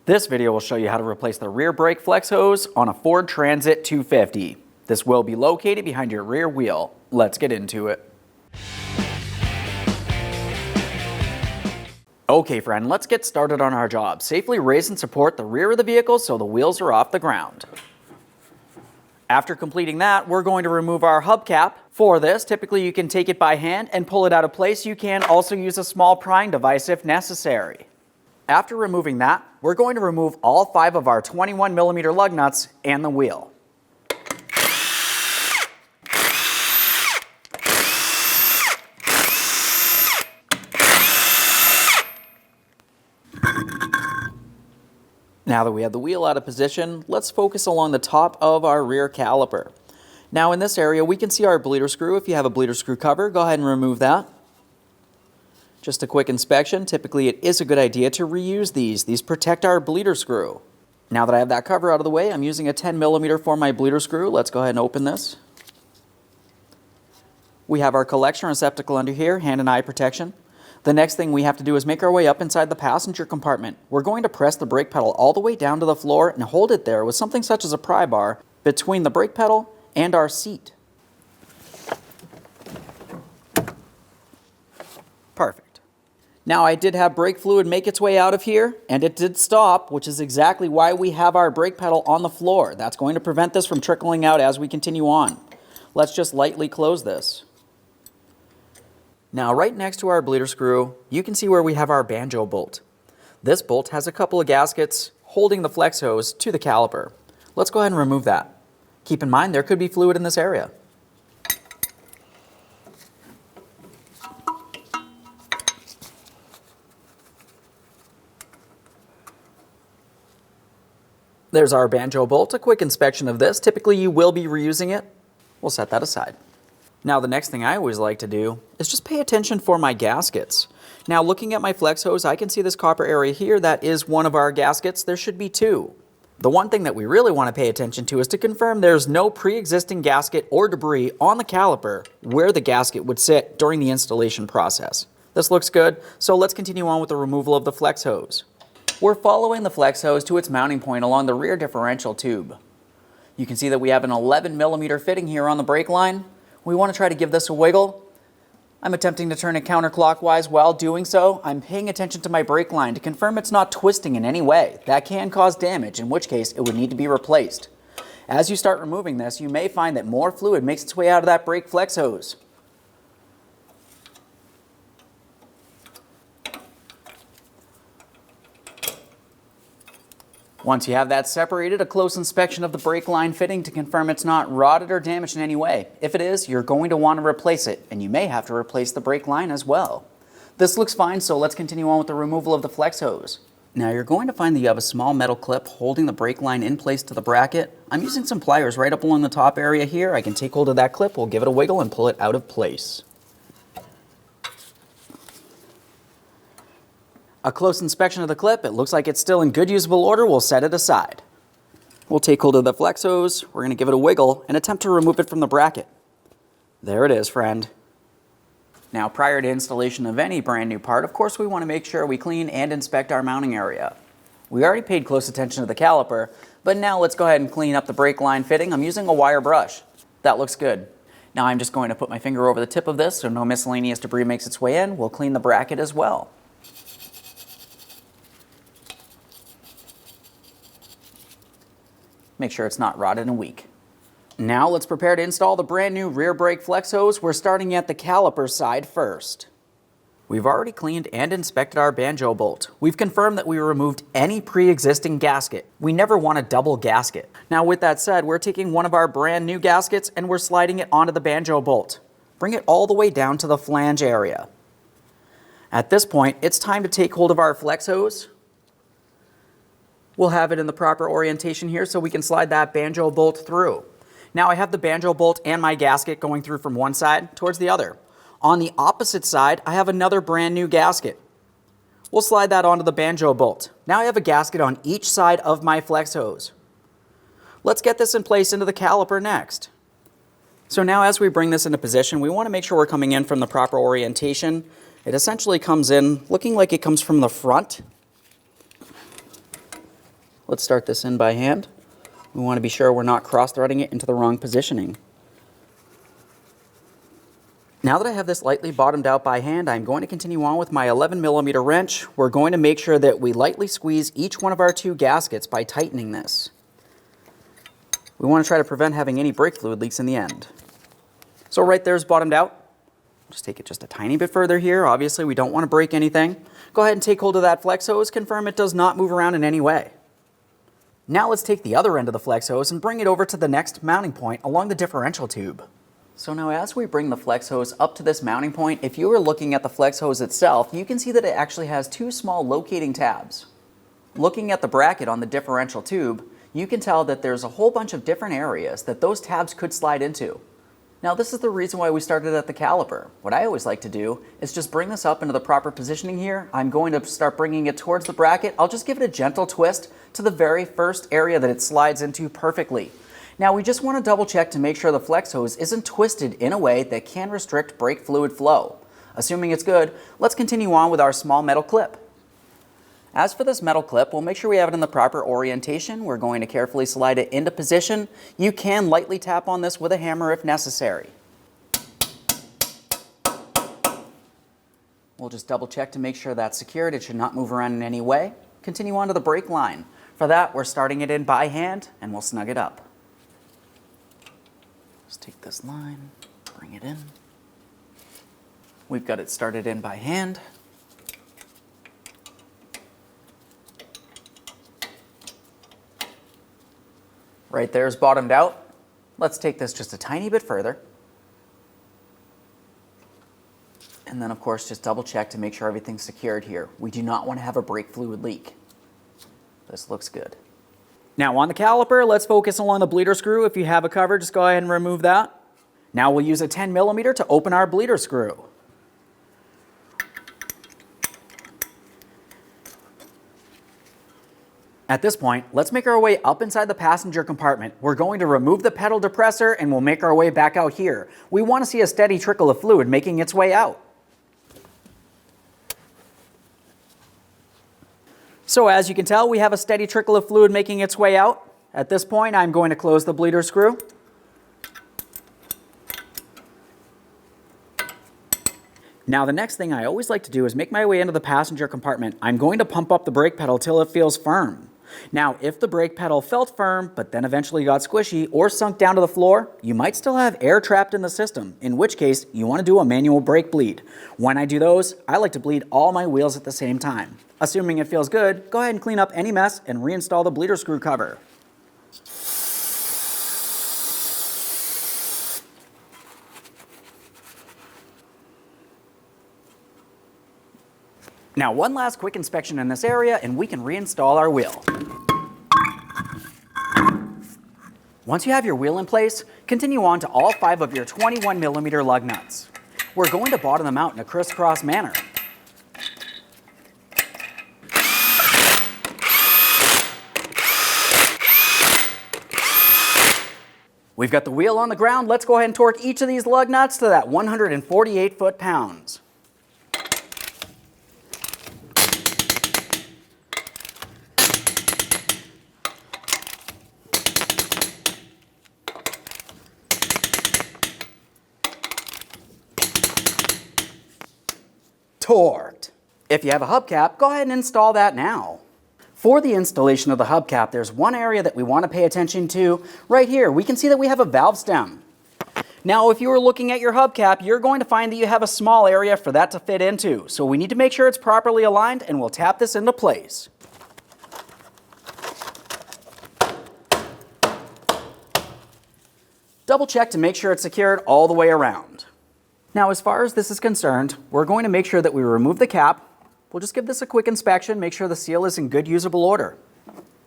This video will show you how to replace the rear brake flex hose on a Ford Transit-250. This will be located behind your rear wheel. Let's get into it. Okay friend, let's get started on our job. Safely raise and support the rear of the vehicle so the wheels are off the ground. After completing that, we're going to remove our hubcap. For this, typically you can take it by hand and pull it out of place. You can also use a small prying device if necessary. After removing that, we're going to remove all 5 of our 21mm lug nuts and the wheel. Now that we have the wheel out of position, let's focus along the top of our rear caliper. Now in this area, we can see our bleeder screw. If you have a bleeder screw cover, go ahead and remove that. Just a quick inspection. Typically, it is a good idea to reuse these. These protect our bleeder screw. Now that I have that cover out of the way, I'm using a 10mm for my bleeder screw. Let's go ahead and open this. We have our collection receptacle under here, hand and eye protection. The next thing we have to do is make our way up inside the passenger compartment. We're going to press the brake pedal all the way down to the floor and hold it there with something such as a pry bar between the brake pedal and our seat. Perfect. Now I did have brake fluid make its way out of here, and it did stop, which is exactly why we have our brake pedal on the floor. That's going to prevent this from trickling out as we continue on. Let's just lightly close this. Now right next to our bleeder screw, you can see where we have our banjo bolt. This bolt has a couple of gaskets holding the flex hose to the caliper. Let's go ahead and remove that. Keep in mind there could be fluid in this area. There's our banjo bolt. A quick inspection of this. Typically you will be reusing it. We'll set that aside. Now the next thing I always like to do is just pay attention for my gaskets. Now looking at my flex hose, I can see this copper area here. That is one of our gaskets. There should be 2. The one thing that we really want to pay attention to is to confirm there's no pre-existing gasket or debris on the caliper where the gasket would sit during the installation process. This looks good, so let's continue on with the removal of the flex hose. We're following the flex hose to its mounting point along the rear differential tube. You can see that we have an 11mm fitting here on the brake line. We want to try to give this a wiggle. I'm attempting to turn it counterclockwise. While doing so, I'm paying attention to my brake line to confirm it's not twisting in any way. That can cause damage, in which case it would need to be replaced. As you start removing this, you may find that more fluid makes its way out of that brake flex hose. Once you have that separated, a close inspection of the brake line fitting to confirm it's not rotted or damaged in any way. If it is, you're going to want to replace it, and you may have to replace the brake line as well. This looks fine, so let's continue on with the removal of the flex hose. Now you're going to find that you have a small metal clip holding the brake line in place to the bracket. I'm using some pliers right up along the top area here. I can take hold of that clip, we'll give it a wiggle and pull it out of place. A close inspection of the clip, it looks like it's still in good usable order. We'll set it aside. We'll take hold of the flex hose, we're going to give it a wiggle and attempt to remove it from the bracket. There it is, friend. Now prior to installation of any brand new part, of course we want to make sure we clean and inspect our mounting area. We already paid close attention to the caliper, but now let's go ahead and clean up the brake line fitting. I'm using a wire brush. That looks good. Now I'm just going to put my finger over the tip of this so no miscellaneous debris makes its way in. We'll clean the bracket as well. Make sure it's not rotted and weak. Now let's prepare to install the brand new rear brake flex hose. We're starting at the caliper side first. We've already cleaned and inspected our banjo bolt. We've confirmed that we removed any pre-existing gasket. We never want a double gasket. Now with that said, we're taking one of our brand new gaskets and we're sliding it onto the banjo bolt. Bring it all the way down to the flange area. At this point, it's time to take hold of our flex hose. We'll have it in the proper orientation here so we can slide that banjo bolt through. Now I have the banjo bolt and my gasket going through from one side towards the other. On the opposite side, I have another brand new gasket. We'll slide that onto the banjo bolt. Now I have a gasket on each side of my flex hose. Let's get this in place into the caliper next. So now as we bring this into position, we want to make sure we're coming in from the proper orientation. It essentially comes in looking like it comes from the front. Let's start this in by hand. We want to be sure we're not cross-threading it into the wrong positioning. Now that I have this lightly bottomed out by hand, I'm going to continue on with my 11mm wrench. We're going to make sure that we lightly squeeze each one of our two gaskets by tightening this. We want to try to prevent having any brake fluid leaks in the end. So right there's bottomed out. Just take it just a tiny bit further here. Obviously, we don't want to break anything. Go ahead and take hold of that flex hose. Confirm it does not move around in any way. Now let's take the other end of the flex hose and bring it over to the next mounting point along the differential tube. So now as we bring the flex hose up to this mounting point, if you were looking at the flex hose itself, you can see that it actually has two small locating tabs. Looking at the bracket on the differential tube, you can tell that there's a whole bunch of different areas that those tabs could slide into. Now this is the reason why we started at the caliper. What I always like to do is just bring this up into the proper positioning here. I'm going to start bringing it towards the bracket. I'll just give it a gentle twist to the very first area that it slides into perfectly. Now we just want to double check to make sure the flex hose isn't twisted in a way that can restrict brake fluid flow. Assuming it's good, let's continue on with our small metal clip. As for this metal clip, we'll make sure we have it in the proper orientation. We're going to carefully slide it into position. You can lightly tap on this with a hammer if necessary. We'll just double check to make sure that's secured. It should not move around in any way. Continue on to the brake line. For that, we're starting it in by hand and we'll snug it up. Just take this line, bring it in. We've got it started in by hand. Right there is bottomed out. Let's take this just a tiny bit further. And then of course just double check to make sure everything's secured here. We do not want to have a brake fluid leak. This looks good. Now on the caliper, let's focus along the bleeder screw. If you have a cover, just go ahead and remove that. Now we'll use a 10mm to open our bleeder screw. At this point, let's make our way up inside the passenger compartment. We're going to remove the pedal depressor and we'll make our way back out here. We want to see a steady trickle of fluid making its way out. So as you can tell, we have a steady trickle of fluid making its way out. At this point, I'm going to close the bleeder screw. Now the next thing I always like to do is make my way into the passenger compartment. I'm going to pump up the brake pedal till it feels firm. Now if the brake pedal felt firm but then eventually got squishy or sunk down to the floor, you might still have air trapped in the system, in which case you want to do a manual brake bleed. When I do those, I like to bleed all my wheels at the same time. Assuming it feels good, go ahead and clean up any mess and reinstall the bleeder screw cover. Now one last quick inspection in this area and we can reinstall our wheel. Once you have your wheel in place, continue on to all 5 of your 21mm lug nuts. We're going to bottom them out in a crisscross manner. We've got the wheel on the ground. Let's go ahead and torque each of these lug nuts to that 148 foot-pounds. Torqued. If you have a hubcap, go ahead and install that now. For the installation of the hubcap, there's one area that we want to pay attention to. Right here, we can see that we have a valve stem. Now, if you were looking at your hubcap, you're going to find that you have a small area for that to fit into. So we need to make sure it's properly aligned, and we'll tap this into place. Double check to make sure it's secured all the way around. Now, as far as this is concerned, we're going to make sure that we remove the cap. We'll just give this a quick inspection, make sure the seal is in good usable order.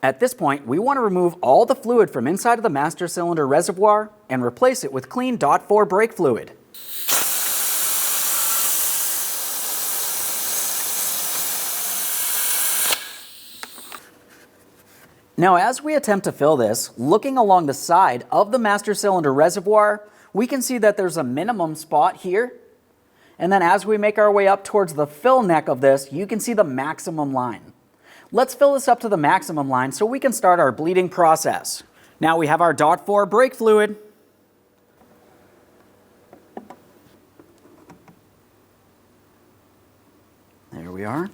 At this point, we want to remove all the fluid from inside of the master cylinder reservoir and replace it with clean DOT4 brake fluid. Now, as we attempt to fill this, looking along the side of the master cylinder reservoir, we can see that there's a minimum spot here. And then as we make our way up towards the fill neck of this, you can see the maximum line. Let's fill this up to the maximum line so we can start our bleeding process. Now we have our DOT4 brake fluid. There we are.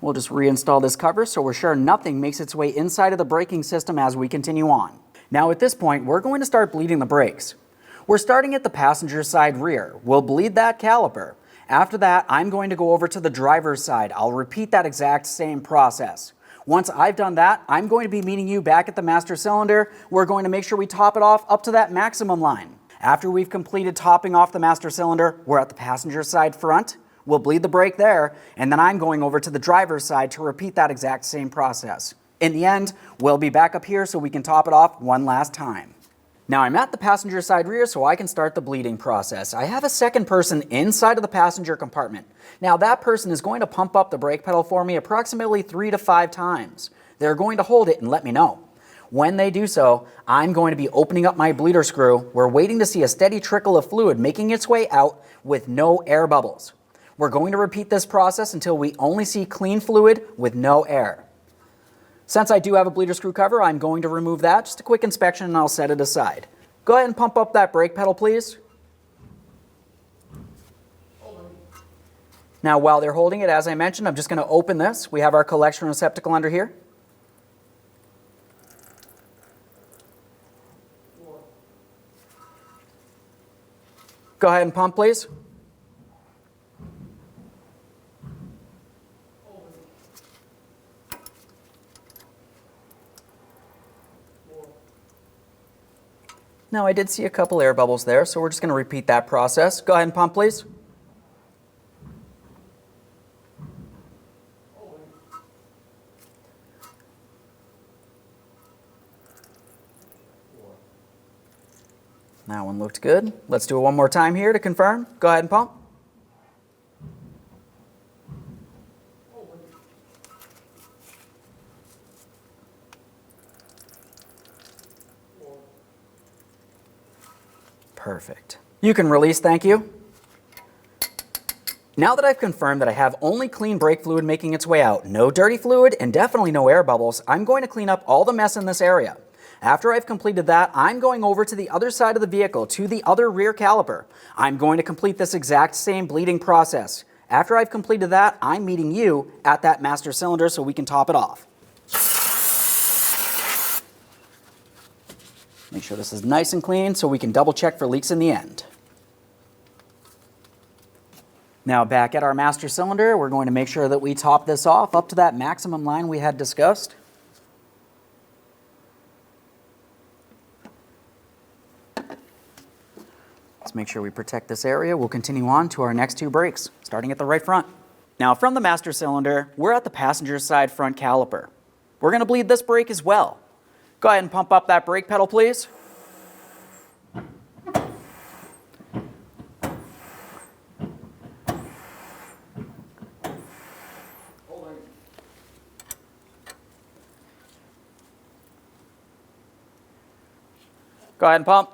We'll just reinstall this cover so we're sure nothing makes its way inside of the braking system as we continue on. Now at this point, we're going to start bleeding the brakes. We're starting at the passenger side rear. We'll bleed that caliper. After that, I'm going to go over to the driver's side. I'll repeat that exact same process. Once I've done that, I'm going to be meeting you back at the master cylinder. We're going to make sure we top it off up to that maximum line. After we've completed topping off the master cylinder, we're at the passenger side front. We'll bleed the brake there, and then I'm going over to the driver's side to repeat that exact same process. In the end, we'll be back up here so we can top it off one last time. Now I'm at the passenger side rear so I can start the bleeding process. I have a second person inside of the passenger compartment. Now that person is going to pump up the brake pedal for me approximately 3 to 5 times. They're going to hold it and let me know. When they do so, I'm going to be opening up my bleeder screw. We're waiting to see a steady trickle of fluid making its way out with no air bubbles. We're going to repeat this process until we only see clean fluid with no air. Since I do have a bleeder screw cover, I'm going to remove that. Just a quick inspection and I'll set it aside. Go ahead and pump up that brake pedal, please. Now while they're holding it, as I mentioned, I'm just going to open this. We have our collection receptacle under here. Go ahead and pump, please. Now I did see a couple air bubbles there, so we're just going to repeat that process. Go ahead and pump, please. That one looked good. Let's do it one more time here to confirm. Go ahead and pump. Perfect. You can release, thank you. Now that I've confirmed that I have only clean brake fluid making its way out, no dirty fluid, and definitely no air bubbles, I'm going to clean up all the mess in this area. After I've completed that, I'm going over to the other side of the vehicle, to the other rear caliper. I'm going to complete this exact same bleeding process. After I've completed that, I'm meeting you at that master cylinder so we can top it off. Make sure this is nice and clean so we can double check for leaks in the end. Now back at our master cylinder, we're going to make sure that we top this off up to that maximum line we had discussed. Let's make sure we protect this area. We'll continue on to our next 2 brakes, starting at the right front. Now from the master cylinder, we're at the passenger side front caliper. We're going to bleed this brake as well. Go ahead and pump up that brake pedal, please. Go ahead and pump.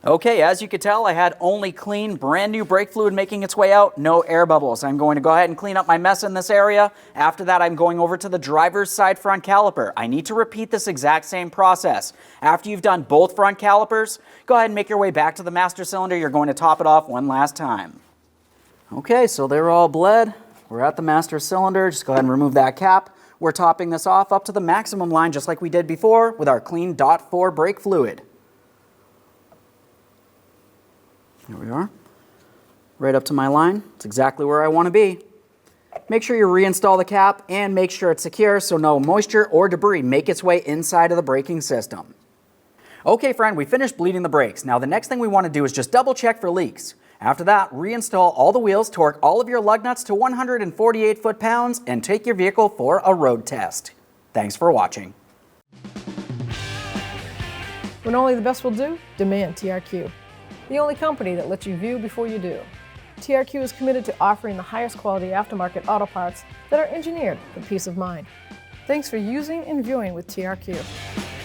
Okay, as you could tell, I had only clean, brand new brake fluid making its way out, no air bubbles. I'm going to go ahead and clean up my mess in this area. After that, I'm going over to the driver's side front caliper. I need to repeat this exact same process. After you've done both front calipers, go ahead and make your way back to the master cylinder. You're going to top it off one last time. Okay, so they're all bled. We're at the master cylinder. Just go ahead and remove that cap. We're topping this off up to the maximum line just like we did before with our clean DOT4 brake fluid. There we are. Right up to my line. It's exactly where I want to be. Make sure you reinstall the cap and make sure it's secure so no moisture or debris make its way inside of the braking system. Okay friend, we finished bleeding the brakes. Now the next thing we want to do is just double check for leaks. After that, reinstall all the wheels, torque all of your lug nuts to 148 foot-pounds, and take your vehicle for a road test. Thanks for watching. When only the best will do, demand TRQ. The only company that lets you view before you do. TRQ is committed to offering the highest quality aftermarket auto parts that are engineered for peace of mind. Thanks for using and viewing with TRQ.